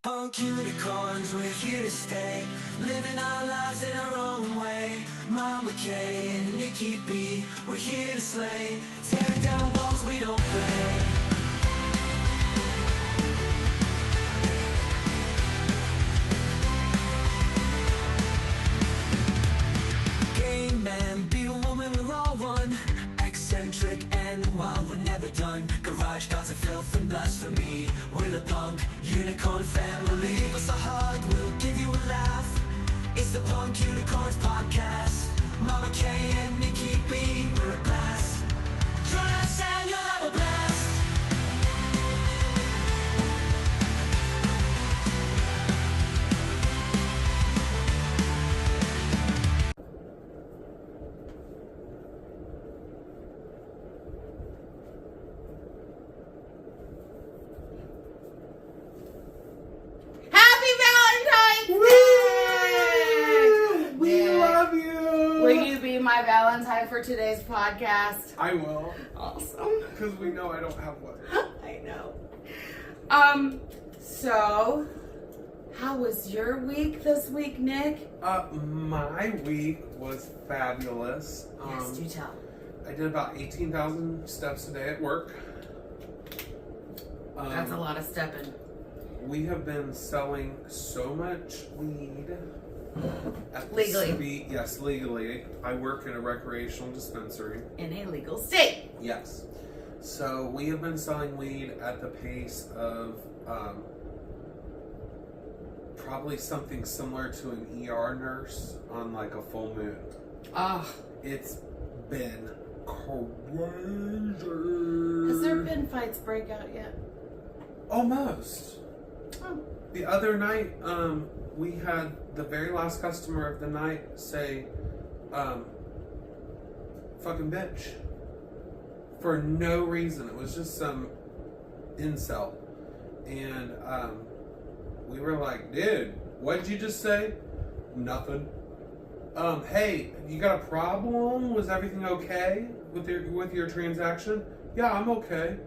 Punk unicorns, we're here to stay, living our lives in our own way. Mama K and Nikki B, we're here to slay, tearing down walls we don't play. Gay man, be a woman, we're all one. Eccentric and wild, we're never done. Garage gods of filth and blasphemy. We're the punk unicorn family. Give us a hug, we'll give you a laugh. It's the Punk Unicorns Podcast. Mama K and Nikki B, we're a blast. Join us and you'll have a blast. Happy Valentine's Day! We love you! Will you be my Valentine for today's podcast? I will, Awesome. because we know I don't have one. I know. So, how was your week this week, Nick? My week was fabulous. Yes, do tell. I did about 18,000 steps a day at work. That's a lot of stepping. We have been selling so much weed. At the Legally. city. Yes, legally. I work in a recreational dispensary. In a legal state. Yes. So we have been selling weed at the pace of probably something similar to an ER nurse on like a full moon. Oh, It's been crazy. has there been fights break out yet? Almost. Oh. The other night, we had the very last customer of the night say, fucking bitch. For no reason. It was just some incel. And, we were like, dude, what did you just say? Nothing. Hey, you got a problem? Was everything okay with your transaction? Yeah, I'm okay.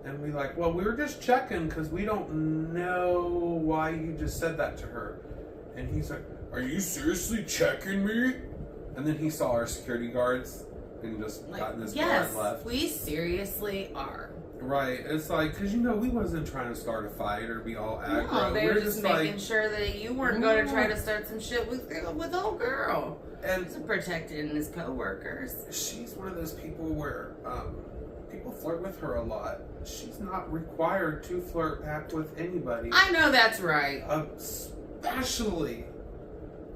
And we like, well, we were just checking because we don't know why you just said that to her. And he's like, are you seriously checking me? And then he saw our security guards and just got in his car Yes, and left. we seriously are. Right. It's like, because, we wasn't trying to start a fight or be all aggro. No, they were We're just making sure that you weren't going to try to start some shit with old girl. And He's protecting his co-workers. she's one of those people where people flirt with her a lot. She's not required to flirt back with anybody. I know that's right. Especially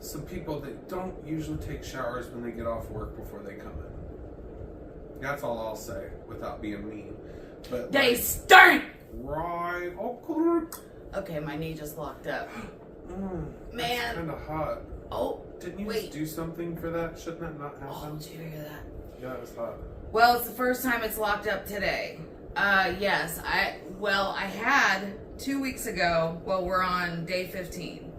some people that don't usually take showers when they get off work before they come in. That's all I'll say without being mean. But They stink! right. Oh, Okay, my knee just locked up. Man. That's kind of hot. Oh, Didn't you wait. just do something for that? Shouldn't that not Oh, happen? did you hear that? Yeah, it was hot. Well, it's the first time it's locked up today. Yes, I had 2 weeks ago, we're on day 15.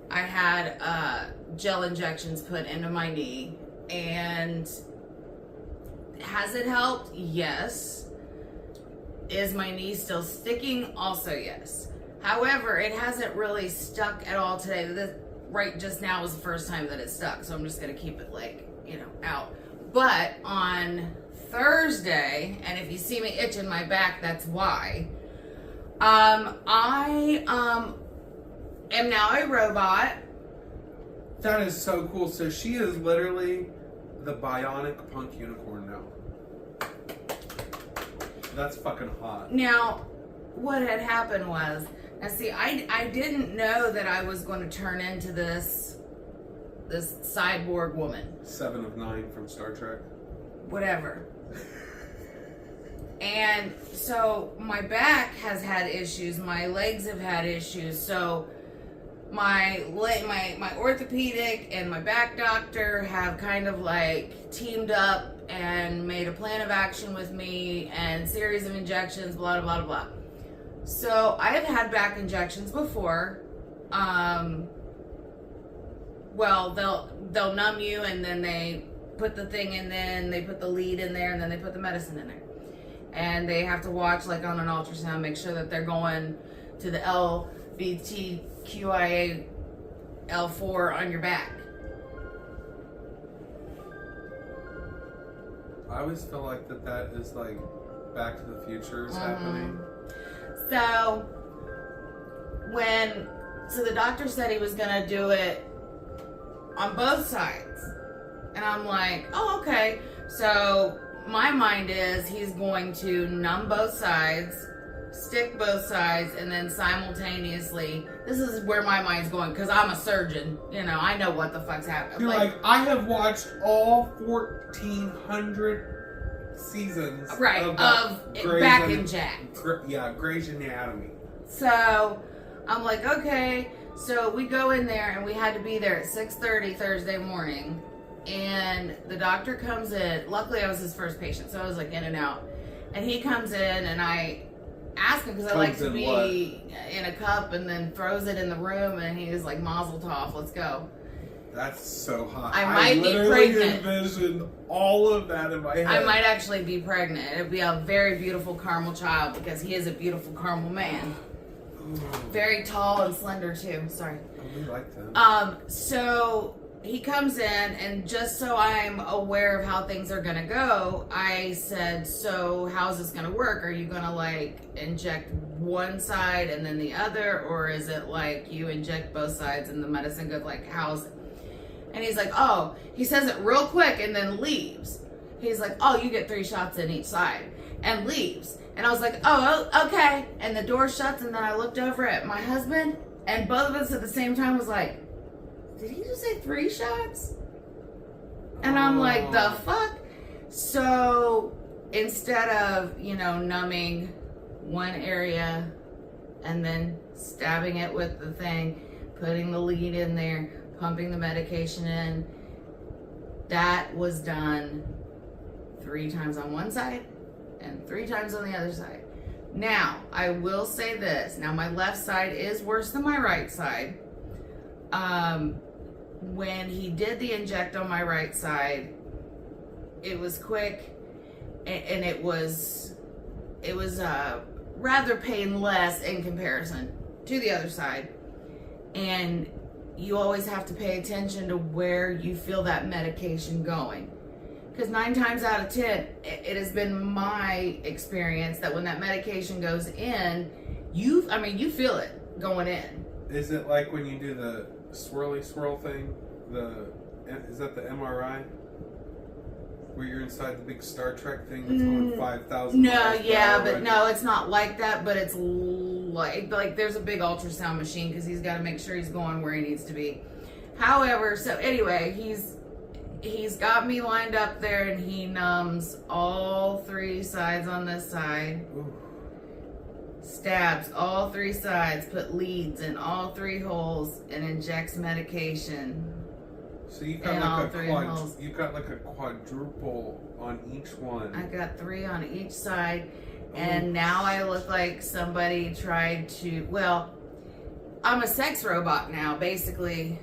I had gel injections put into my knee, and has it helped? Yes. Is my knee still sticking? Also yes. However, it hasn't really stuck at all today. Right just now was the first time that it stuck, so I'm just gonna keep it out. But on Thursday, and if you see me itching my back, that's why. I am now a robot. That is so cool. So she is literally the bionic punk unicorn now. That's fucking hot. Now, what had happened was, now see, I didn't know that I was going to turn into this cyborg woman. 7 of 9 from Star Trek. Whatever. And so my back has had issues, my legs have had issues, so my orthopedic and my back doctor have kind of like teamed up and made a plan of action with me and series of injections, blah, blah, blah, blah. So I have had back injections before. Well, they'll numb you and then they put the thing in, then they put the lead in there, and then they put the medicine in there. And they have to watch, like on an ultrasound, make sure that they're going to the VTQIA-L4 on your back. I always feel like that is like Back to the Future is happening. So the doctor said he was gonna do it on both sides, and I'm like, oh, okay. So my mind is he's going to numb both sides, stick both sides, and then simultaneously, this is where my mind's going, because I'm a surgeon, I know what the fuck's happening. You're like, I have watched all 1,400 seasons of Back and Jack. Grey's Anatomy. So I'm like, okay. So we go in there, and we had to be there at 6:30 Thursday morning. And the doctor comes in. Luckily, I was his first patient, so I was like in and out. And he comes in, and I ask him, because I like to be in a cup, and then throws it in the room, and he's like, Mazel tov, let's go. That's so hot. I might be pregnant. Envisioned all of that in my head. I might actually be pregnant. It'd be a very beautiful caramel child, because he is a beautiful caramel man. Very tall and slender too. Sorry. Oh, we like them. So he comes in, and just so I'm aware of how things are gonna go, I said, so how's this gonna work? Are you gonna like inject one side and then the other, or is it like you inject both sides and the medicine goes like, how's it? And he's like, oh, he says it real quick and then leaves. He's like, oh, you get 3 shots in each side, and leaves. And I was like, oh, okay. And the door shuts, and then I looked over at my husband, and both of us at the same time was like, did he just say 3 shots? And I'm like, the fuck? So instead of, numbing one area and then stabbing it with the thing, putting the lead in there, pumping the medication in, that was done 3 times on one side and 3 times on the other side. Now, I will say this. Now, my left side is worse than my right side. When he did the inject on my right side, it was quick, and it was rather painless in comparison to the other side. And you always have to pay attention to where you feel that medication going. Because 9 times out of 10, it has been my experience that when that medication goes in, you feel it going in. Is it like when you do the swirly swirl thing? Is that the MRI? Where you're inside the big Star Trek thing that's going 5,000 No, yeah, but no, it's not like that, but it's like there's a big ultrasound machine, because he's got to make sure he's going where he needs to be. However, so anyway, he's got me lined up there, and he numbs all 3 sides on this side. Ooh. Stabs all 3 sides, put leads in all 3 holes, and injects medication. So you got like a quadruple on each one. I got 3 on each side, and now I look like somebody tried to. Well, I'm a sex robot now, basically,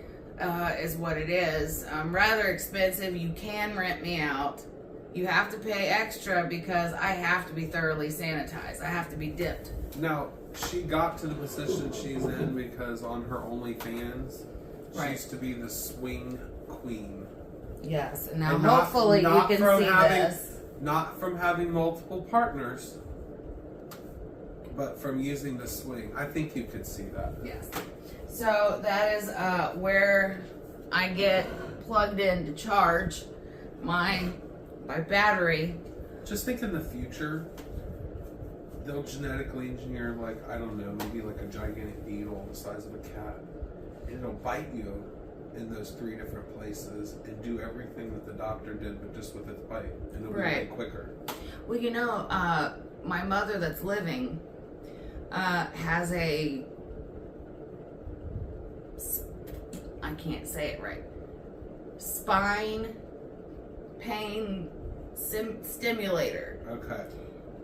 is what it is. I'm rather expensive. You can rent me out. You have to pay extra because I have to be thoroughly sanitized. I have to be dipped. Now, she got to the position she's in because on her OnlyFans, she used to be the swing queen. Yes, and now hopefully you can see this. Not from having multiple partners, but from using the swing. I think you could see that. Yes. So that is where I get plugged in to charge my battery. Just think in the future, they'll genetically engineer, like, I don't know, maybe like a gigantic beetle the size of a cat. And it'll bite you in those 3 different places and do everything that the doctor did, but just with its bite. And it'll be way quicker. Well, my mother that's living has I can't say it right, spine pain stimulator. Okay.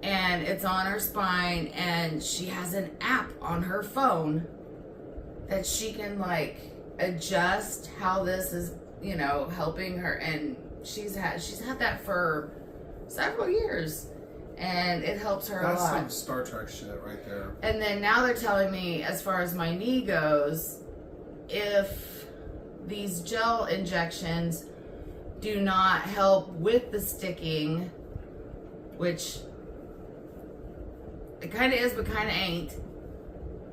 And it's on her spine, and she has an app on her phone that she can like adjust how this is, helping her. And she's had that for several years, and it helps her That's a lot. some Star Trek shit right there. And then now they're telling me, as far as my knee goes, if these gel injections do not help with the sticking, which it kind of is but kind of ain't,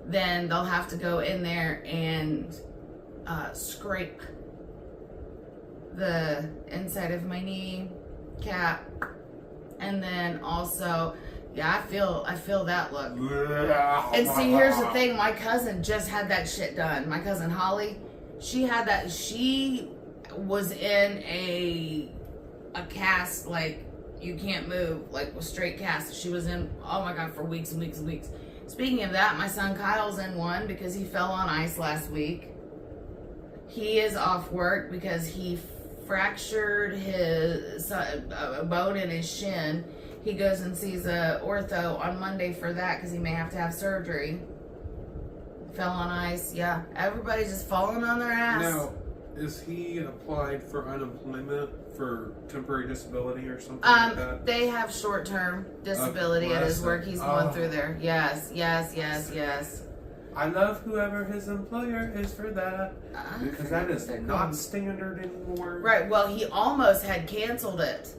then they'll have to go in there and scrape the inside of my knee cap. And then also, yeah, I feel that look. And see, here's the thing, my cousin just had that shit done. My cousin Holly, she had that. She was in a cast, like, you can't move, like, with straight cast. She was in, oh my God, for weeks and weeks and weeks. Speaking of that, my son Kyle's in one because he fell on ice last week. He is off work because he fractured a bone in his shin. He goes and sees a ortho on Monday for that because he may have to have surgery. Fell on ice, yeah. Everybody's just falling on their ass. Now, is he applied for unemployment for temporary disability or something like that? They have short-term disability at his work. He's going through there. Yes. I love whoever his employer is for that, because that is not standard anymore. Right, well, he almost had canceled it.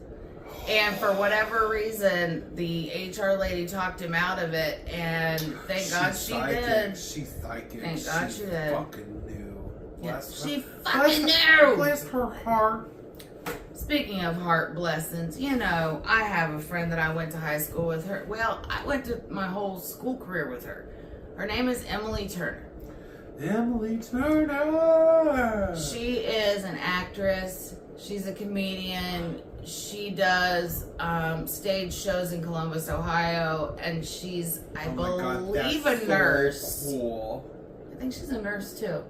And for whatever reason, the HR lady talked him out of it, and thank God she did. She's psychic. Thank God she did. Fucking knew. Yeah, Bless her. she fucking knew. Bless her heart. Speaking of heart blessings, you know, I have a friend that I went to high school with her. Well, I went to my whole school career with her. Her name is Emily Turner. Emily Turner. She is an actress. She's a comedian. She does stage shows in Columbus, Ohio, and she's, I believe, a nurse. Cool. I think she's a nurse too.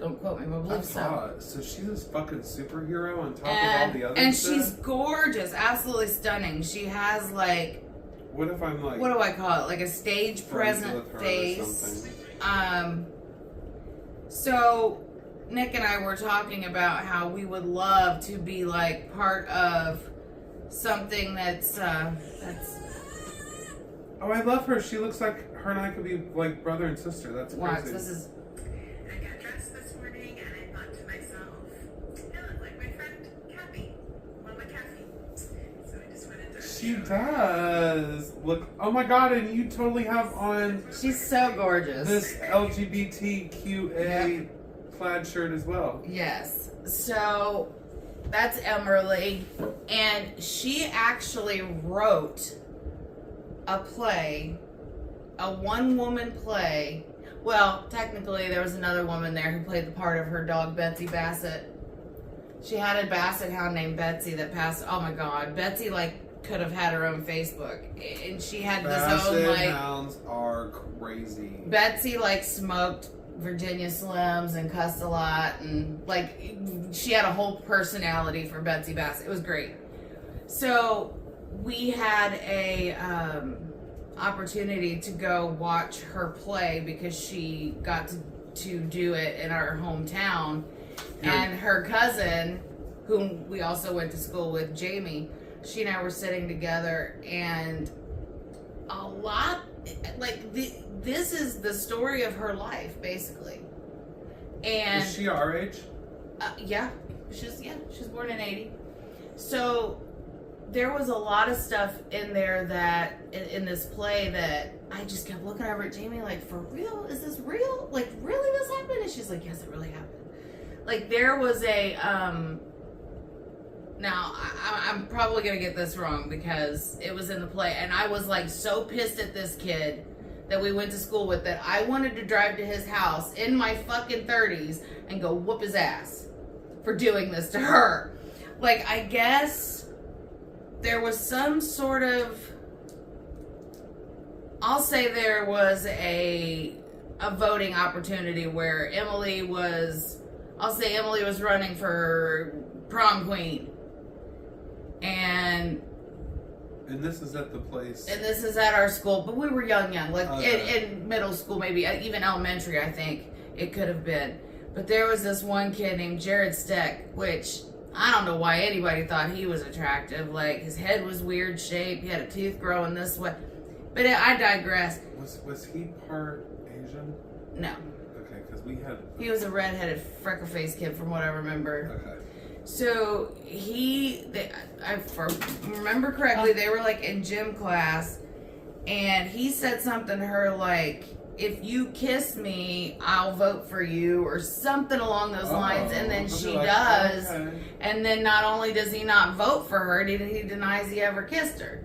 Don't quote me, but I believe so. So she's this fucking superhero on top of all the other and stuff? she's gorgeous, absolutely stunning. She has, like, what if I'm like, what do I call it? Like a stage present face. So Nick and I were talking about how we would love to be like part of something that's oh, I love her. She looks like her and I could be like brother and sister. That's crazy. watch, this is I got dressed this morning and I thought to myself, I look like my friend Kathy, Mama Kathy. So I just wanted to. She does look. Oh my God! And you totally have on she's so gorgeous. this LGBTQA plaid shirt as well. Yes. So that's Emily, and she actually wrote a play, a one-woman play. Well, technically there was another woman there who played the part of her dog, Betsy Bassett. She had a Basset hound named Betsy that passed. Oh my God, Betsy could have had her own Facebook, and she had this own Basset hounds are crazy. Betsy smoked Virginia Slims and cussed a lot, and she had a whole personality for Betsy Bassett. It was great. So we had a opportunity to go watch her play because she got to do it in our hometown. And her cousin, whom we also went to school with, Jamie, she and I were sitting together, and a lot, this is the story of her life, basically. And is she our age? yeah, she's born in 80. So there was a lot of stuff in there that in this play that I just kept looking over at Jamie for real? Is this real? Really this happened? And she's like, yes, it really happened. There was a now I'm probably gonna get this wrong because it was in the play, and I was so pissed at this kid that we went to school with that I wanted to drive to his house in my fucking 30s and go whoop his ass for doing this to her. I guess there was some sort of, I'll say there was a voting opportunity where Emily was running for prom queen. And this is at the place. And this is at our school, but we were young, in middle school, maybe even elementary, I think it could have been. But there was this one kid named Jared Steck, which I don't know why anybody thought he was attractive. Like, his head was weird shaped. He had a tooth growing this way. But I digress. Was he part Asian? No. Okay, because we had. He was a redheaded, freckle-faced kid from what I remember. Okay. So if I remember correctly, they were like in gym class, and he said something to her like, "If you kiss me, I'll vote for you," or something along those lines. And then she does, okay. and then not only does he not vote for her, he denies he ever kissed her.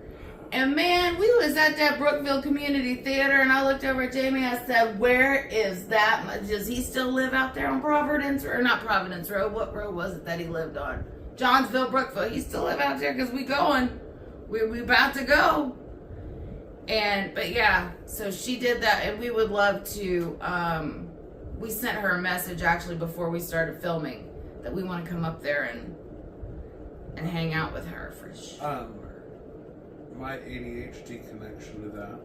And man, we was at that Brookville Community Theater, and I looked over at Jamie. I said, "Where is that? Does he still live out there on Providence, or not Providence Road? What road was it that he lived on? Johnsville, Brookville. He still live out there because we going. We about to go." But yeah, so she did that, and we would love to. We sent her a message actually before we started filming that we want to come up there and hang out with her for sure. My ADHD connection to that.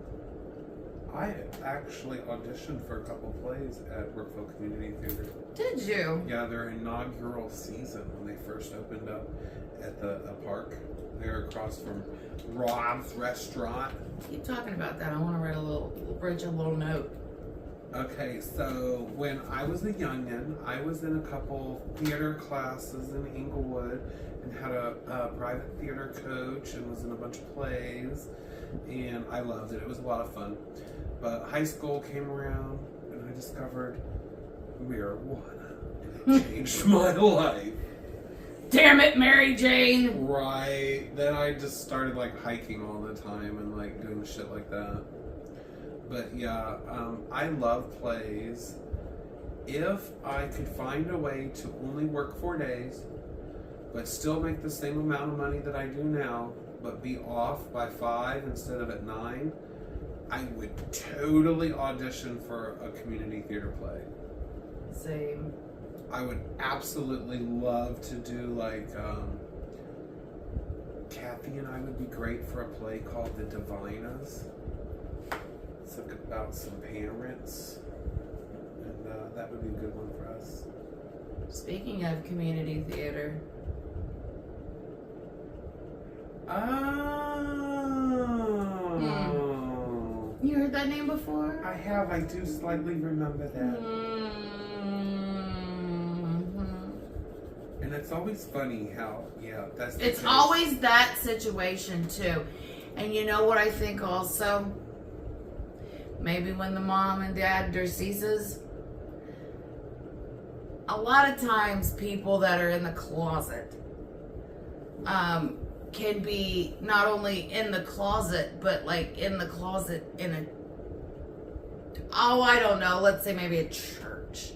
I actually auditioned for a couple plays at Brookville Community Theater. Did you? Yeah, their inaugural season when they first opened up at the park. They're across from Rob's Restaurant. Keep talking about that. I want to write a little note. Okay, so when I was a youngin', I was in a couple theater classes in Inglewood and had a private theater coach and was in a bunch of plays, and I loved it. It was a lot of fun. But high school came around and I discovered marijuana, and it changed my life. Damn it, Mary Jane! Right. Then I just started like hiking all the time and like doing shit like that. But yeah, I love plays. If I could find a way to only work 4 days, but still make the same amount of money that I do now, but be off by 5 instead of at 9, I would totally audition for a community theater play. Same. I would absolutely love to do like, Kathy and I would be great for a play called The Divinas. It's like about some parents, and that would be a good one for us. Speaking of community theater. Oh. You heard that name before? I have. I do slightly remember that. And it's always funny how, yeah, that's the It's case. always that situation too. And you know what I think also? Maybe when the mom and dad ceases, a lot of times people that are in the closet can be not only in the closet, but like in the closet in a, I don't know, let's say maybe a church.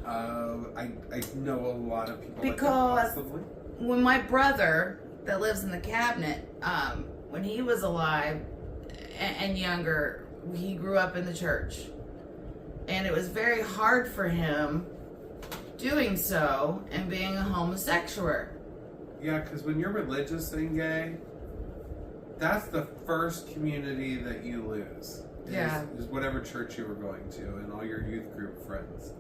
I know a lot of people Because like that, possibly. when my brother that lives in the cabinet, when he was alive and younger, he grew up in the church, and it was very hard for him doing so and being a homosexual. Yeah, because when you're religious and gay, that's the first community that you lose. Is whatever church you were going to and all your youth group friends.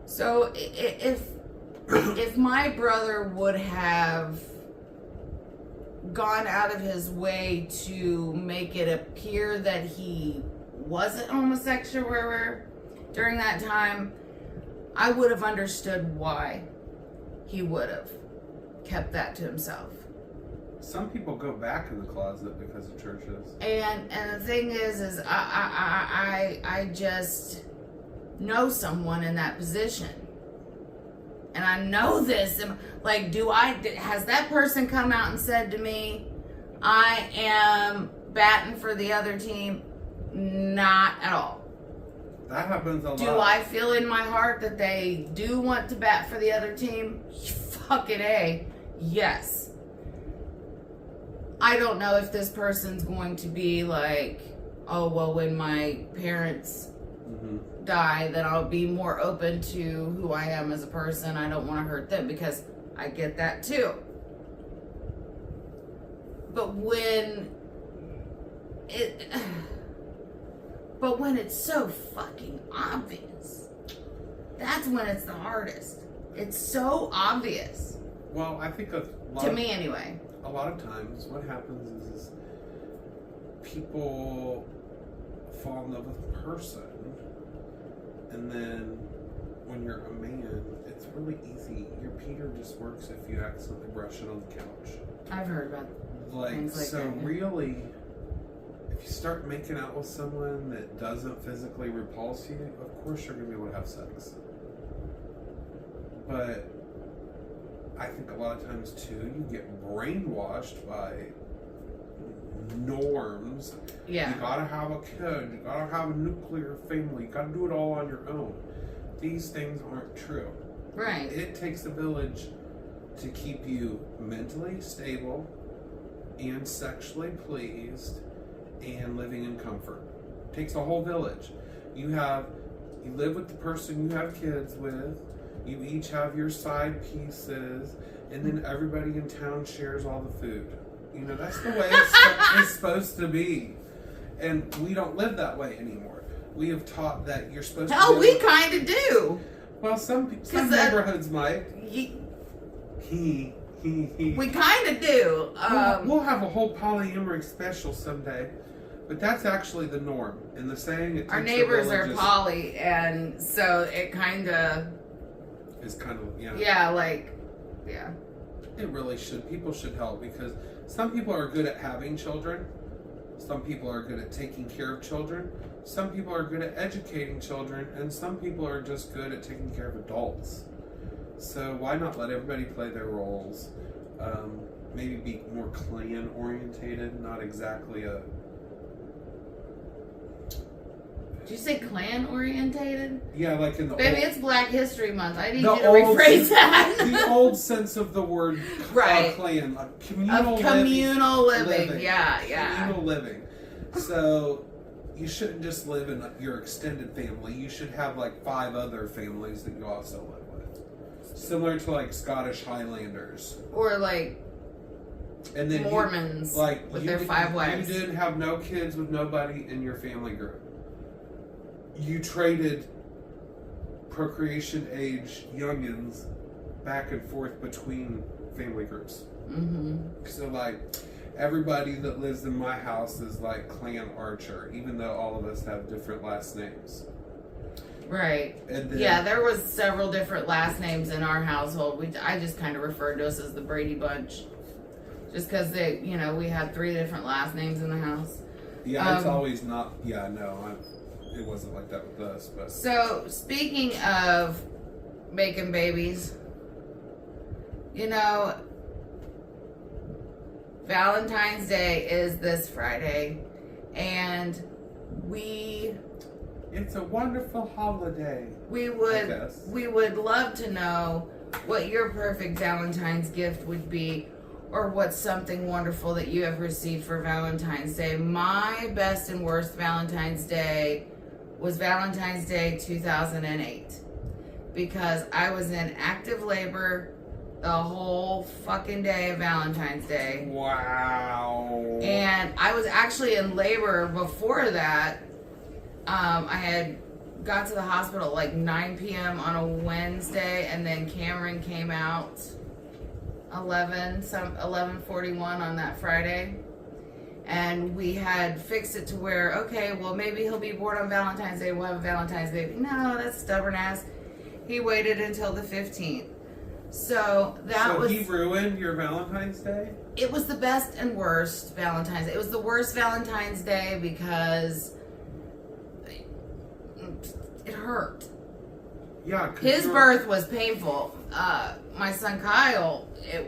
So if my brother would have gone out of his way to make it appear that he wasn't homosexual during that time, I would have understood why he would have kept that to himself. Some people go back in the closet because of churches. And the thing is I just know someone in that position. And I know this. Like, has that person come out and said to me, I am batting for the other team? Not at all. That happens a lot. Do I feel in my heart that they do want to bat for the other team? Fucking A. Yes. I don't know if this person's going to be like, oh, well, when my parents die, then I'll be more open to who I am as a person. I don't want to hurt them, because I get that too. But when it's so fucking obvious, that's when it's the hardest. It's so obvious. Well, I think a lot To of, me, anyway. a lot of times what happens is people fall in love with a person, and then when you're a man, it's really easy. Your Peter just works if you accidentally brush it on the couch. I've heard about Like, Things like so that, yeah. really, if you start making out with someone that doesn't physically repulse you, of course you're going to be able to have sex. But I think a lot of times, too, you get brainwashed by norms. Yeah. You gotta have a kid, you gotta have a nuclear family, you gotta do it all on your own. These things aren't true. Right. It takes a village to keep you mentally stable and sexually pleased and living in comfort. It takes a whole village. You live with the person you have kids with, you each have your side pieces, and then everybody in town shares all the food. You know, that's the way it's supposed to be. And we don't live that way anymore. We have taught that you're supposed Hell, to we kind of do. Well, some 'Cause that- neighborhoods might. We We kind of do. we'll have a whole polyamory special someday. But that's actually the norm. And the saying it takes Our a neighbors are village poly, and so it kind of, is kind of, yeah. yeah. It really should. People should help because some people are good at having children. Some people are good at taking care of children. Some people are good at educating children. And some people are just good at taking care of adults. So why not let everybody play their roles? Maybe be more clan orientated, not exactly a... Did you say clan orientated? Yeah, like in the Baby, old... it's Black History Month. I need The you to old- rephrase that. the old sense of the word Right. clan, like communal, Of communal living. Yeah, yeah. communal living. So you shouldn't just live in your extended family. You should have like 5 other families that you also live with, similar to like Scottish Highlanders. Or like And then Mormons with their 5 wives. You did have no kids with nobody in your family group. You traded procreation age youngins back and forth between family groups. Mm-hmm. So like everybody that lives in my house is like Clan Archer, even though all of us have different last names. Right. And then, Yeah, there was several different last names in our household. I just kind of referred to us as the Brady Bunch. Just because we had 3 different last names in the house. Yeah, it's always not. Yeah, no, it wasn't like that with us. But So, speaking of making babies, Valentine's Day is this Friday, and it's a wonderful holiday. we I would guess. love to know what your perfect Valentine's gift would be, or what's something wonderful that you have received for Valentine's Day. My best and worst Valentine's Day was Valentine's Day 2008, because I was in active labor the whole fucking day of Valentine's Day. Wow. And I was actually in labor before that. I had got to the hospital at like 9 p.m. on a Wednesday, and then Cameron came out 11:41 on that Friday. And we had fixed it to where, okay, well, maybe he'll be bored on Valentine's Day. We'll have a Valentine's baby. No, that's stubborn ass. He waited until the 15th. So he ruined your Valentine's Day? it was the best and worst Valentine's Day. It was the worst Valentine's Day because it hurt. Yeah. 'cause His you're- birth was painful. My son Kyle, in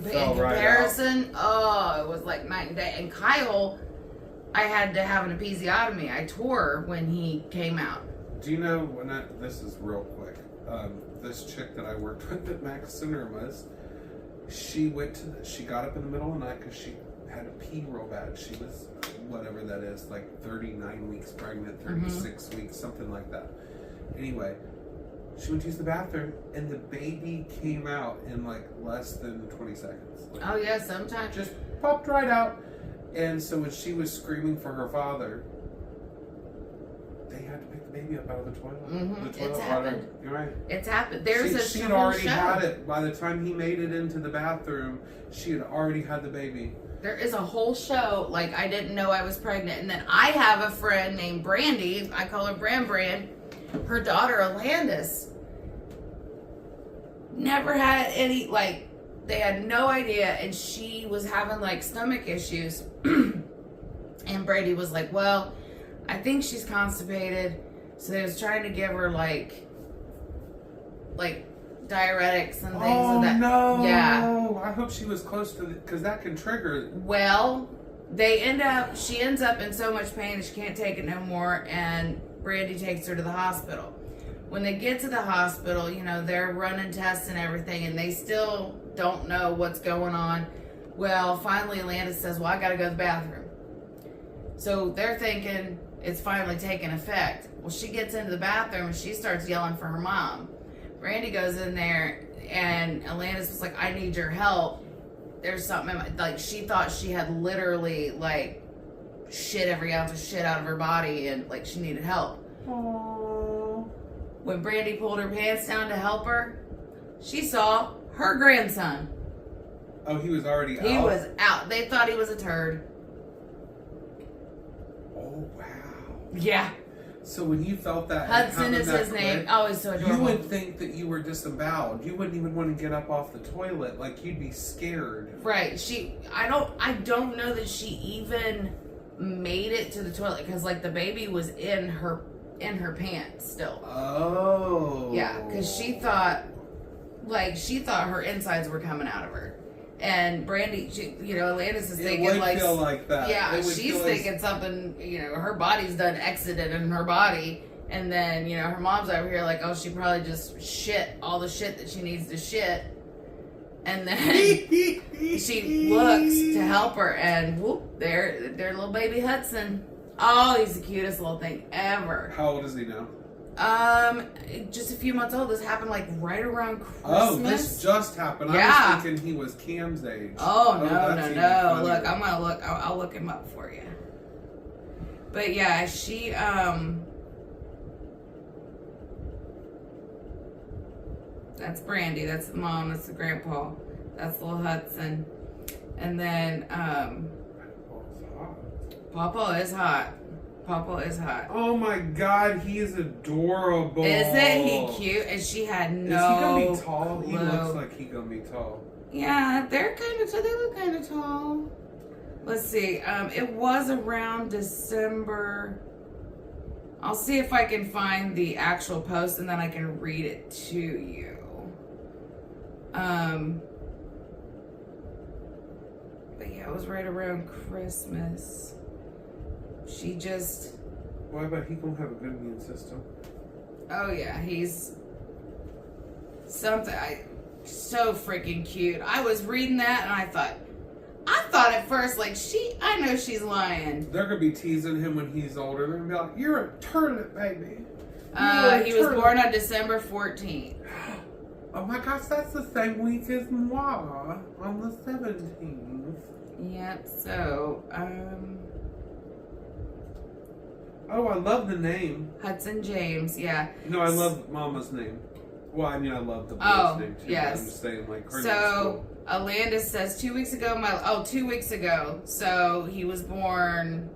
Fell right comparison, it was like night and day. And Kyle, I had to have an episiotomy. I tore when he came out. Do you know this is real quick. This chick that I worked with at Max Cinemas, she got up in the middle of the night because she had to pee real bad. She was, whatever that is, like 39 weeks pregnant, 36 weeks, something like that. Anyway, she went to use the bathroom and the baby came out in like less than 20 seconds. Like, Oh yeah, sometimes. just popped right out. And so when she was screaming for her father, they had to pick the baby up out of the toilet. Mhm, The toilet it's water. happened. You're right. It's happened. There's She'd whole already show. had it by the time he made it into the bathroom. She had already had the baby. There is a whole show, like, I didn't know I was pregnant. And then I have a friend named Brandy. I call her Bran. Her daughter, Alandis, never had any, like, they had no idea. And she was having, like, stomach issues. And Brady was like, well, I think she's constipated. So they was trying to give her, like diuretics and things Oh, of that. no. Yeah. I hope she was close to because that can trigger. Well, she ends up in so much pain that she can't take it no more, and Brandy takes her to the hospital. When they get to the hospital, you know, they're running tests and everything, and they still don't know what's going on. Well, finally, Alandis says, well, I gotta go to the bathroom. So they're thinking it's finally taking effect. Well, she gets into the bathroom and she starts yelling for her mom. Brandy goes in there, and Alandis was like, I need your help. There's something in my, like, she thought she had literally, like, shit every ounce of shit out of her body, and, like, she needed help. Oh. When Brandy pulled her pants down to help her, she saw her grandson. Oh, he was already out? He was out. They thought he was a turd. Oh, wow. Yeah. So when you felt that... Hudson is his quick, name. Oh, he's so adorable. You would think that you were disemboweled. You wouldn't even want to get up off the toilet. Like, you'd be scared. Right. I don't know that she even made it to the toilet, because, like, the baby was in her pants still. Oh. Yeah, because she thought her insides were coming out of her. And Brandy, Alandis is thinking, it would like, feel like that. yeah, It would she's feel thinking something, her body's done exited in her body. And then, her mom's over here like, oh, she probably just shit all the shit that she needs to shit. And then she looks to help her, and whoop, there little baby Hudson. Oh, he's the cutest little thing ever. How old is he now? Just a few months old. This happened like right around Christmas. Oh, this just happened. Yeah. I was thinking he was Cam's age. Oh, no. Funnier. Look, I'm gonna look. I'll look him up for you. But yeah, she that's Brandy. That's the mom. That's the grandpa. That's little Hudson. And then Oh, it's hot. Papa is hot. Papa is hot. Oh my God, he is adorable. Isn't he cute? And she had no. Is he gonna be tall? He clue. looks like he gonna be tall. Yeah, they're kind of. They look kind of tall. Let's see. It was around December. I'll see if I can find the actual post, and then I can read it to you. But yeah, it was right around Christmas. She just. Why, but he gonna have a good immune system. Oh yeah, he's something. So freaking cute. I was reading that and I thought at first, like, I know she's lying. They're gonna be teasing him when he's older. They're gonna be like, "You're a turnip, baby." He was born on December 14th. Oh my gosh, that's the same week as moi on the 17th. Yep. So, Oh, I love the name. Hudson James. Yeah. No, I love Mama's name. Well, I mean, I love the boy's Oh, name too. yes. But I'm just saying, like, her name's So Alandis says 2 weeks ago. 2 weeks ago. So he was born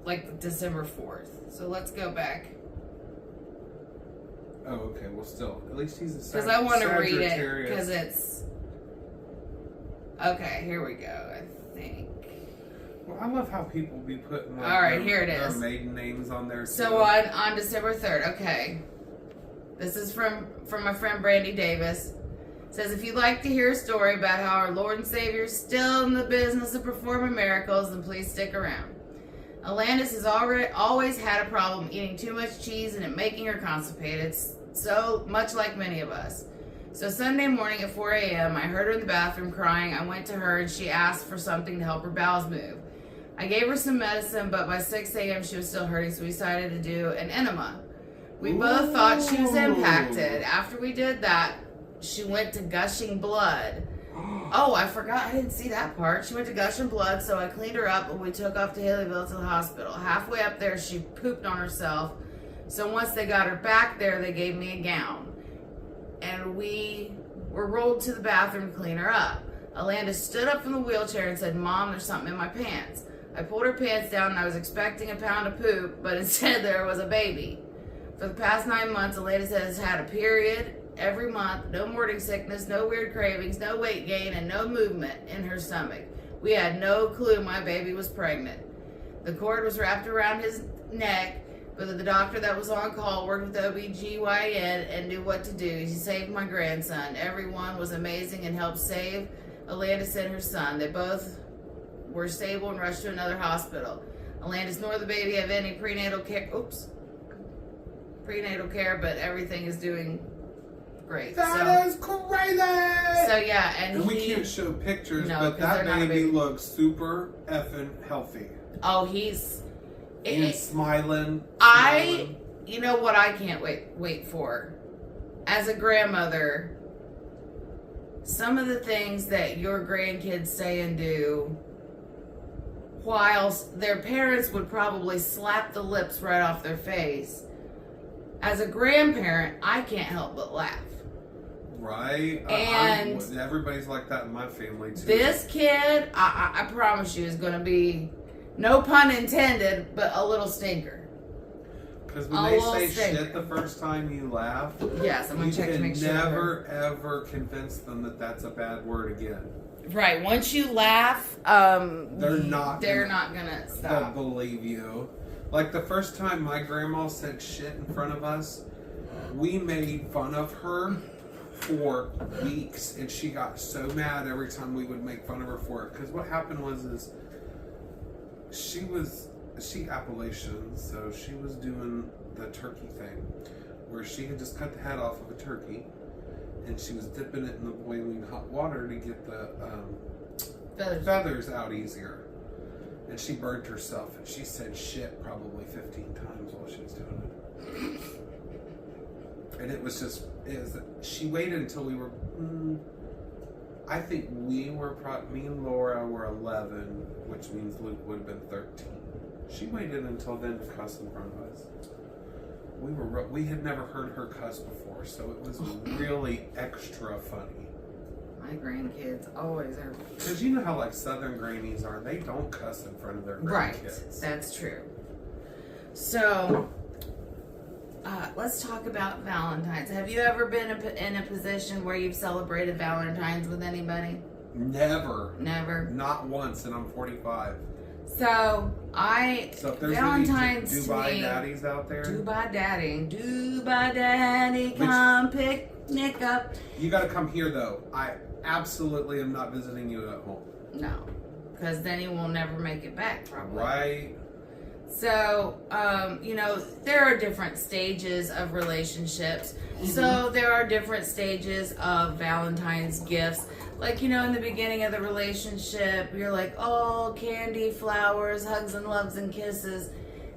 like December 4th. So let's go back. cool. Oh, okay. Well, still, at least he's a Because I want to read it, Sagittarius. because it's... Okay, here we go, I think. Well, I love how people be putting, like, All right, their, here it their is. maiden names on there, So too. on December 3rd, okay. This is from my friend Brandy Davis. It says, if you'd like to hear a story about how our Lord and Savior is still in the business of performing miracles, then please stick around. Alandis has always had a problem eating too much cheese and it making her constipated, so much like many of us. So Sunday morning at 4 a.m., I heard her in the bathroom crying. I went to her and she asked for something to help her bowels move. I gave her some medicine, but by 6 a.m. she was still hurting, so we decided to do an enema. We both thought she was impacted. After we did that, she went to gushing blood. Oh, I forgot. I didn't see that part. She went to gushing blood, so I cleaned her up and we took off to Haleyville to the hospital. Halfway up there, she pooped on herself. So once they got her back there, they gave me a gown. And we were rolled to the bathroom to clean her up. Alanda stood up from the wheelchair and said, "Mom, there's something in my pants." I pulled her pants down and I was expecting a pound of poop, but instead there was a baby. For the past 9 months, Alanda has had a period every month, no morning sickness, no weird cravings, no weight gain, and no movement in her stomach. We had no clue my baby was pregnant. The cord was wrapped around his neck, but the doctor that was on call worked with OB/GYN and knew what to do. He saved my grandson. Everyone was amazing and helped save Alandis and her son. They both were stable and rushed to another hospital. Alandis nor the baby have any prenatal care, but everything is doing great. That is crazy! So yeah, and we he, can't show pictures, No, but 'cause that they're not a baby baby. looks super effing healthy. oh, he's, And smiling. you know what I can't wait for? As a grandmother, some of the things that your grandkids say and do, whilst their parents would probably slap the lips right off their face, as a grandparent, I can't help but laugh. Right? And everybody's like that in my family, too. This kid, I promise you, is going to be, no pun intended, but a little stinker. Because when a they little say stinker. shit the first time you laugh, Yes, I'm going you to check to can make sure. never, ever convince them that that's a bad word again. Right. Once you laugh, They're not gonna They'll stop. believe you. Like the first time my grandma said shit in front of us, we made fun of her for weeks, and she got so mad every time we would make fun of her for it. Because what happened was she Appalachian, so she was doing the turkey thing, where she had just cut the head off of a turkey, and she was dipping it in the boiling hot water to get the feathers out easier. And she burned herself, and she said shit probably 15 times while she was doing it. And it was she waited until we were, I think me and Laura were 11, which means Luke would have been 13. She waited until then to cuss in front of us. We had never heard her cuss before, so it was really extra funny. My grandkids always are. Because you know how like Southern grannies are, they don't cuss in front of their Right. grandkids. That's true. So, let's talk about Valentine's. Have you ever been in a position where you've celebrated Valentine's with anybody? Never. Never. Not once, and I'm 45. So So if there's Valentine's any to Dubai me, daddies out there, Dubai Daddy, come pick Nick up. you got to come here though. I absolutely am not visiting you at home. No, because then he will never make it back, probably. Right? So, there are different stages of relationships. So there are different stages of Valentine's gifts. Like, in the beginning of the relationship, you're like, oh, candy, flowers, hugs and loves and kisses.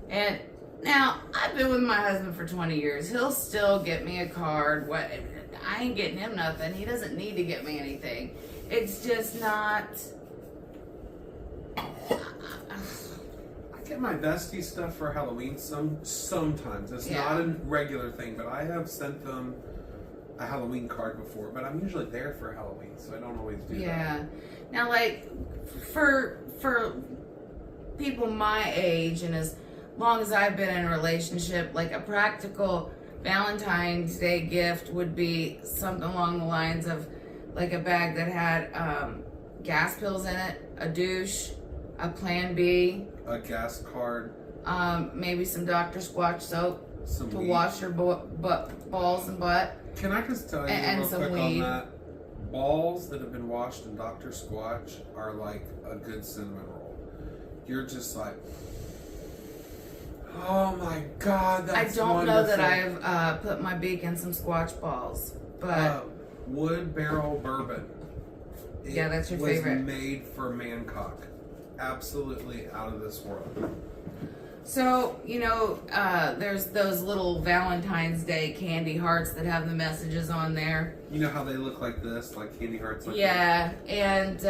And now, I've been with my husband for 20 years. He'll still get me a card. I ain't getting him nothing. He doesn't need to get me anything. It's just not... I get my bestie stuff for Halloween sometimes. It's Yeah. not a regular thing, but I have sent them a Halloween card before. But I'm usually there for Halloween, so I don't always do that. Yeah. Now, like, for people my age and as long as I've been in a relationship, like a practical Valentine's Day gift would be something along the lines of like a bag that had gas pills in it, a douche, a Plan B, A gas card, maybe some Dr. Squatch soap some to weed. wash your balls and butt. Can I just tell you And real some quick weed. on that? Balls that have been washed in Dr. Squatch are like a good cinnamon roll. You're just like, oh my God, that's I don't know that wonderful. I've put my beak in some Squatch balls, but Wood Barrel Bourbon. It Yeah, that's your was favorite. made for Mancock. Absolutely out of this world. So, there's those little Valentine's Day candy hearts that have the messages on there. You know how they look like this, like candy hearts? Like Yeah, and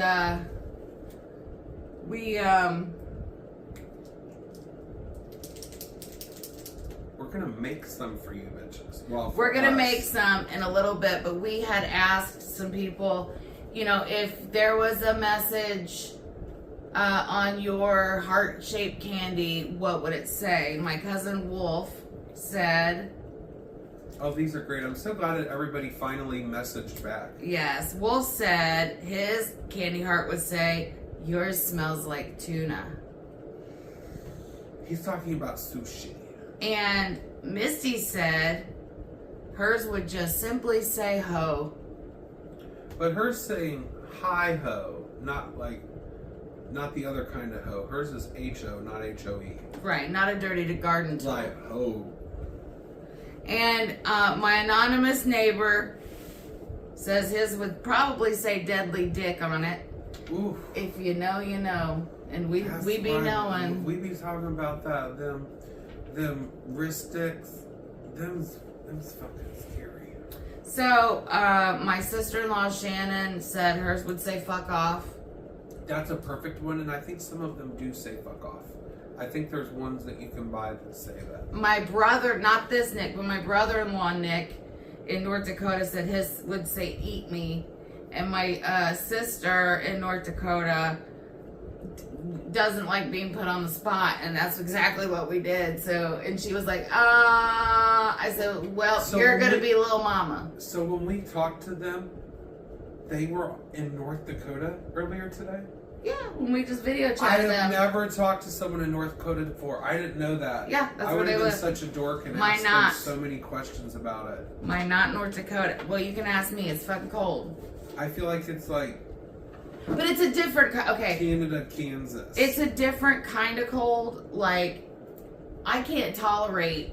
we're gonna make some for you bitches. Well, we're gonna us. make some in a little bit, but we had asked some people, if there was a message on your heart-shaped candy, what would it say? My cousin Wolf said, Oh, these are great. I'm so glad that everybody finally messaged back. yes, Wolf said his candy heart would say, yours smells like tuna. He's talking about sushi. And Misty said hers would just simply say ho. But hers saying hi ho, not the other kind of ho. Hers is H-O, not H-O-E. Right, not a dirty garden tool. Like ho. And my anonymous neighbor says his would probably say deadly dick on it. Oof. If you know, you know. And we be right. knowing. We be talking about that. Them wrist sticks. Them's fucking scary. So, my sister-in-law Shannon said hers would say fuck off. That's a perfect one, and I think some of them do say fuck off. I think there's ones that you can buy that say that. My brother, not this Nick, but my brother-in-law Nick in North Dakota said his would say eat me. And my sister in North Dakota doesn't like being put on the spot, and that's exactly what we did. So, and she was like, I said, well, So you're when gonna we- be little mama. So when we talked to them, they were in North Dakota earlier today? Yeah, when we just video I chatted have them. never talked to someone in North Dakota before. I didn't know that. Yeah, that's I where would they have been live. such a dork and Why asked not? them so many questions about it. My not North Dakota. Well, you can ask me. It's fucking cold. I feel like it's like But it's a different, okay. Canada, Kansas. It's a different kind of cold. Like, I can't tolerate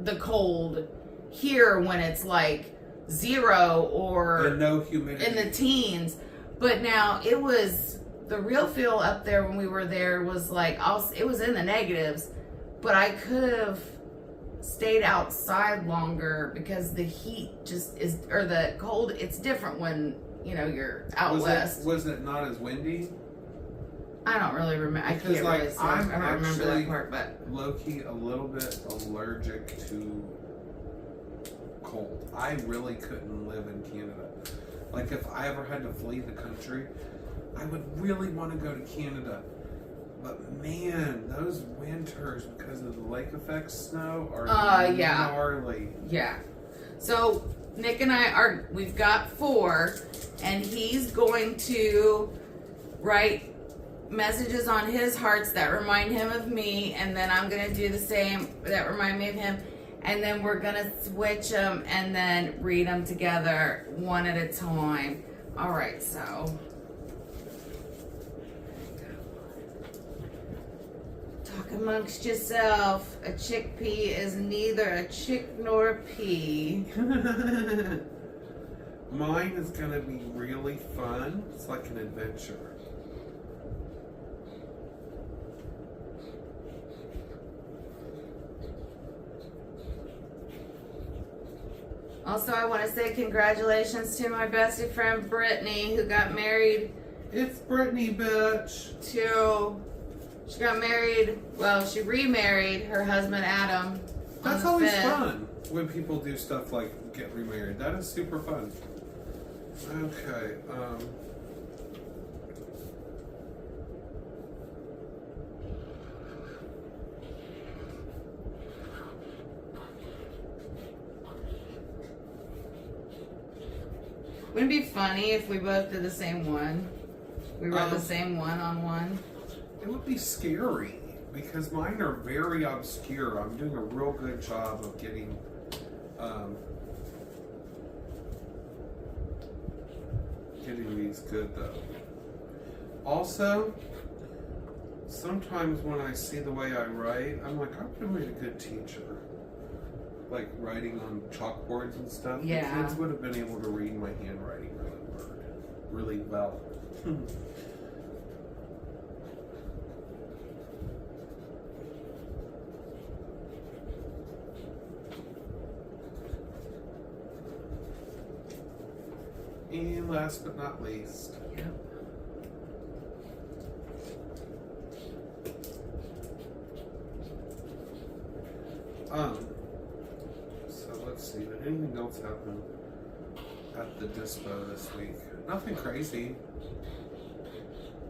the cold here when it's like 0 or and no humidity. in the teens. But now it was the real feel up there when we were there was like it was in the negatives, but I could have stayed outside longer because the heat just is, or the cold. It's different when you're out west. Was it not as windy? I don't really remember. I Because, can't like, really say. I'm I don't remember actually- that part, but Low key, a little bit allergic to cold. I really couldn't live in Canada. Like, if I ever had to flee the country, I would really want to go to Canada. But man, those winters because of the lake effect snow are yeah. gnarly. yeah. So Nick and we've got 4, and he's going to write messages on his hearts that remind him of me, and then I'm gonna do the same that remind me of him, and then we're gonna switch them and then read them together one at a time. All right, so talk amongst yourself. A chickpea is neither a chick nor a pea. Mine is gonna be really fun. It's like an adventure. Also, I want to say congratulations to my bestie friend Brittany, who got married It's Brittany, bitch. she remarried her husband Adam. on That's the always 5th. fun when people do stuff like get remarried. That is super fun. Okay. Wouldn't it be funny if we both did the same one? We wrote the same one on one. It would be scary because mine are very obscure. I'm doing a real good job of getting these good though. Also, sometimes when I see the way I write, I'm like, I'm doing a good teacher. Like writing on chalkboards and stuff. Yeah. The kids would have been able to read my handwriting really well. And last but not least, Yep. so let's see, did anything else happen at the dispo this week? Nothing crazy.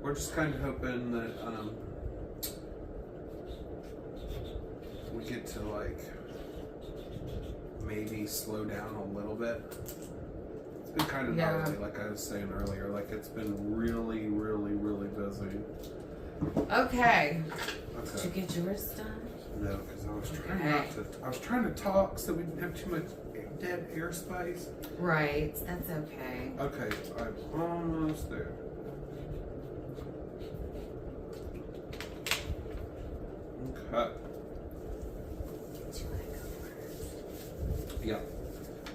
We're just kind of hoping that, we get to like maybe slow down a little bit. It's been kind of gnarly, like I was saying earlier. Like it's been really, really, really busy. Okay. Did you Okay. get yours done? No, because I was trying Okay. not to. I was trying to talk so we didn't have too much dead airspace. Right. That's okay. Okay, I'm almost there. Okay. Yeah.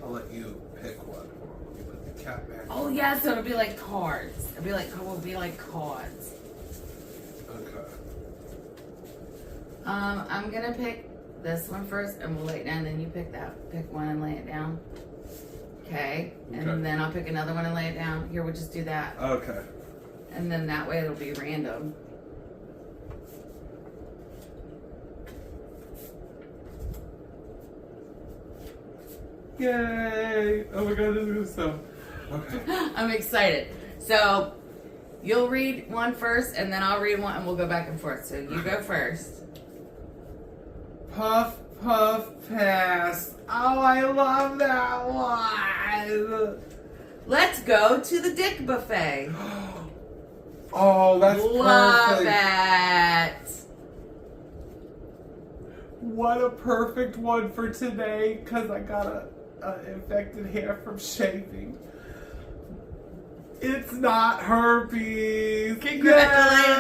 I'll let you pick one. Hold on, let me put the cat back. Oh yeah, so it'll be like cards. We'll be like cards. Okay. I'm gonna pick this one first, and we'll lay it down. Then you pick one and lay it down. Okay. And Okay. then I'll pick another one and lay it down. Here, we'll just do that, Okay. and then that way it'll be random. Yay! Oh my god, this is so. Okay. I'm excited. So you'll read one first, and then I'll read one, and we'll go back and forth. So you go first. Puff, puff, pass. Oh, I love that one. Let's go to the Dick Buffet. Oh, that's Love perfect. it. What a perfect one for today, because I got a infected hair from shaving. It's not herpes. Congratulations.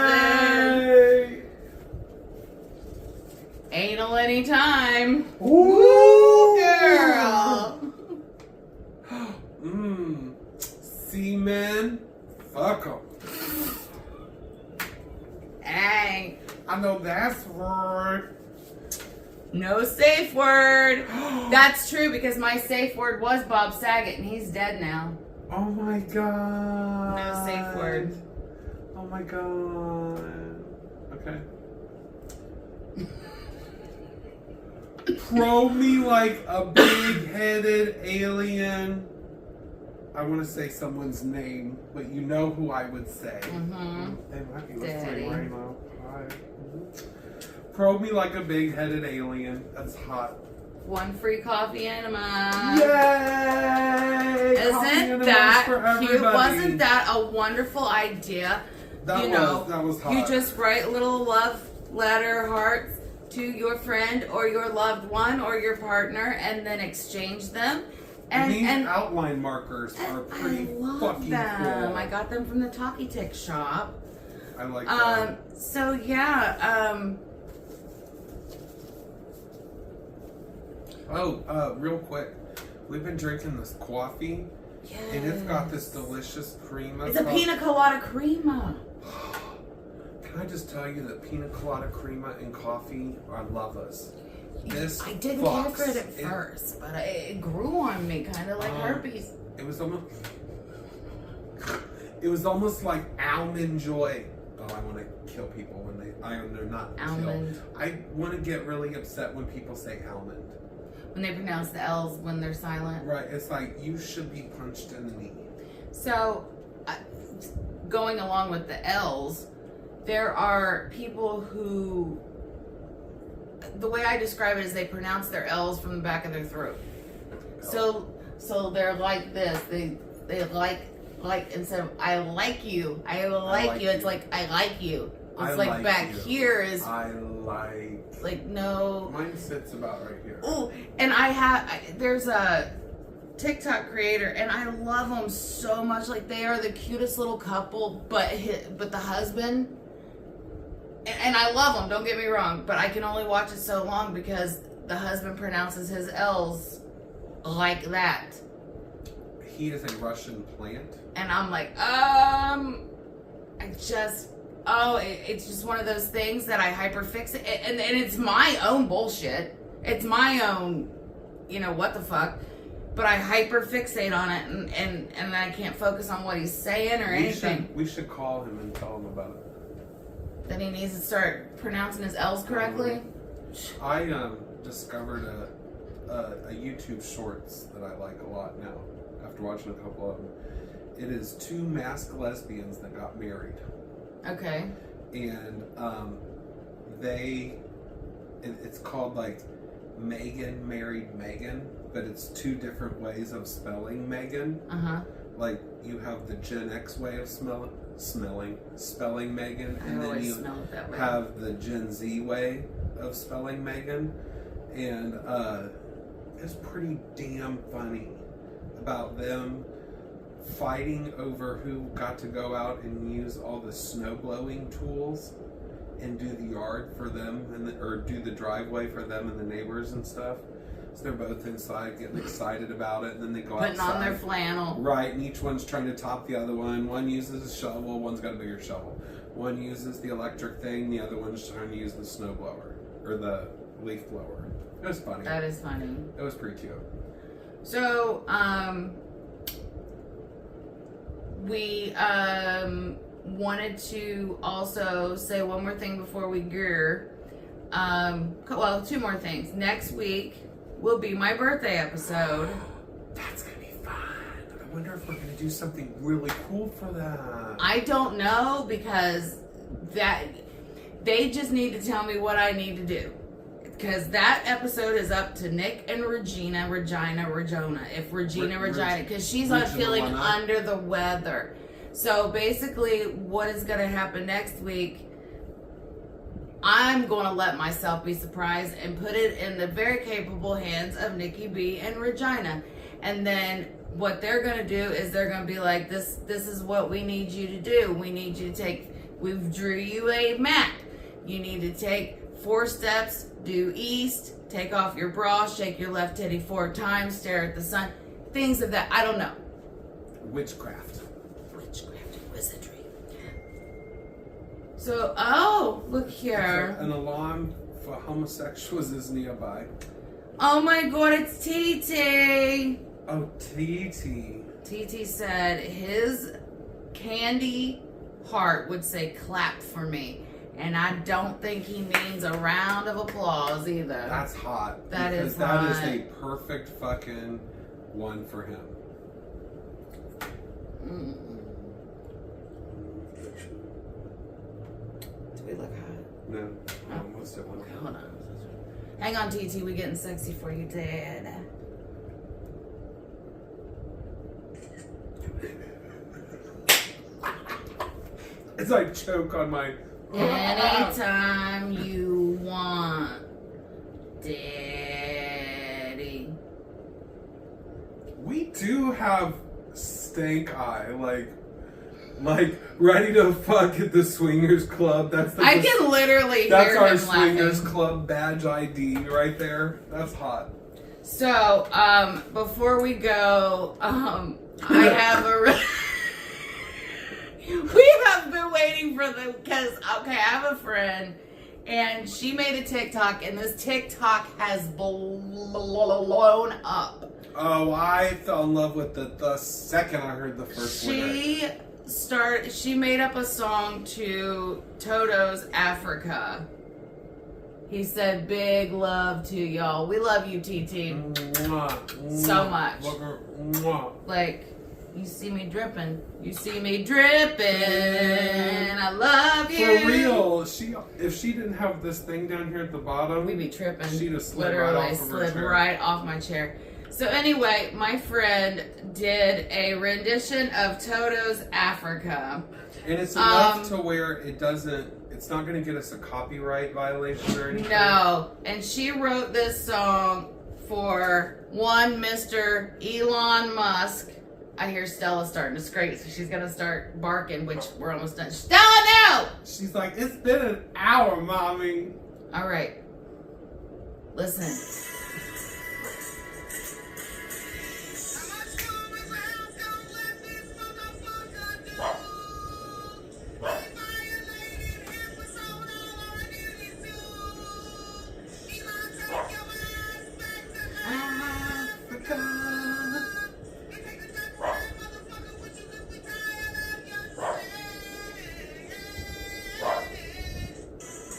Yay! Anal anytime. Ooh, Girl. Seamen, fuck 'em. Hey. I know that's right. No safe word. That's true because my safe word was Bob Saget and he's dead now. Oh my god. No safe word. Oh my god. Okay. Probe me like a big-headed alien. I want to say someone's name, but you know who I would say. Mm-hmm. It might be with Daddy. Rainbow. Hi. Probe me like a big-headed alien. That's hot. One free coffee enema. Yay! Coffee Isn't enemas that for cute? everybody. Wasn't that a wonderful idea? That that was hot. You just write little love letter hearts to your friend or your loved one or your partner and then exchange them. And these And outline markers are pretty I love fucking them. cool. I got them from the Talkie Tick shop. I like that. So yeah, Real quick. We've been drinking this coffee, and it's got this delicious cream. It's a pina colada crema. Can I just tell you that pina colada crema and coffee are lovers? This I didn't care for it at first, but it grew on me, kind of like herpes. It was almost like almond joy. Oh, I want to kill people when they're not Almond. Kill. I want to get really upset when people say almond. When they pronounce the L's when they're silent. Right, it's like you should be punched in the knee. So, going along with the L's, there are people who, the way I describe it is they pronounce their L's from the back of their throat. So they're like this. They like instead of I like you, I like you. It's like I like you. It's like back here is I like no. Mine sits about right here. Oh, and there's a TikTok creator, and I love them so much. Like they are the cutest little couple, but the husband, and I love them. Don't get me wrong, but I can only watch it so long because the husband pronounces his L's like that. He is a Russian plant. And I'm like, it's just one of those things that I hyperfixate, and it's my own bullshit. It's my own, what the fuck. but I hyper fixate on it, and I can't focus on what he's saying or anything. We should call him and tell him about it. Then he needs to start pronouncing his L's correctly. I discovered a YouTube shorts that I like a lot now after watching a couple of them. It is 2 masked lesbians that got married, Okay. and it's called like Megan married Megan, but it's 2 different ways of spelling Megan. Like you have the Gen X way of spelling Megan, and then you smell it that way. have the Gen Z way of spelling Megan, and it's pretty damn funny about them fighting over who got to go out and use all the snow blowing tools and do the yard for them, or do the driveway for them and the neighbors and stuff. So they're both inside getting excited about it, and then they go Putting outside. on their flannel. Right, and each one's trying to top the other one. One uses a shovel, one's got a bigger shovel. One uses the electric thing, the other one's trying to use the snow blower, or the leaf blower. It was funny. That is funny. It was pretty cute. So, we wanted to also say one more thing before we go. Well, 2 more things. Next week will be my birthday episode. That's gonna be fun. I wonder if we're gonna do something really cool for that. I don't know, because they just need to tell me what I need to do. Because that episode is up to Nick and Regina. If Regina, because she's not feeling under the weather. So basically, what is going to happen next week, I'm going to let myself be surprised and put it in the very capable hands of Nikki B and Regina. And then what they're going to do is they're going to be like, this is what we need you to do. We need you to we've drew you a map. You need to take 4 steps, due east, take off your bra, shake your left titty 4 times, stare at the sun. Things of that. I don't know. Witchcraft And wizardry. So, look here. An alarm for homosexuals is nearby. Oh my god, it's TT. Oh, TT. TT said his candy heart would say clap for me. And I don't think he means a round of applause either. That's hot. That is because that is hot. a perfect fucking one for him. Do we look hot? No, most of them. Okay, hold on. Hang on, TT. We getting sexy for you, Dad. It's like choke on my. Anytime you want, Daddy. We do have stank eye, like ready to fuck at the swingers club. That's I can literally that's hear our him swingers laughing. club badge ID right there. That's hot. So, before we go, I have a. We have been waiting for because I have a friend, and she made a TikTok, and this TikTok has blown up. Oh, I fell in love with the second I heard the first lyric. She made up a song to Toto's Africa. He said, "Big love to y'all. We love you, TT, Mwah, so mwah, much. mwah. Like, you see me dripping. You see me dripping. I love you. For real, if she didn't have this thing down here at the bottom, We'd be tripping. she'd have slid Literally right off of her slid chair. right off my chair. So anyway, my friend did a rendition of Toto's Africa. And it's enough to where it's not going to get us a copyright violation or anything. No, and she wrote this song for one Mr. Elon Musk. I hear Stella starting to scrape, so she's gonna start barking, which we're almost done. Stella, no! She's like, it's been an hour, mommy. All right, listen.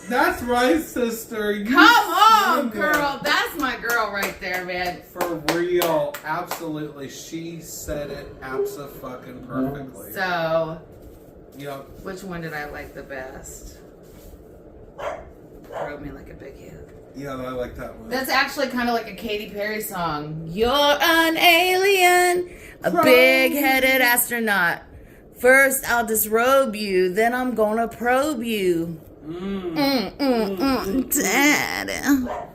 That's right, sister. You Come on, said that. girl. That's my girl right there, man. For real, absolutely. She said it abso-fucking-perfectly. So, Yep. which one did I like the best? Throw me like a big hit. Yeah, I like that one. That's actually kind of like a Katy Perry song. You're an alien, a big-headed astronaut. First, I'll disrobe you, then I'm gonna probe you. Daddy.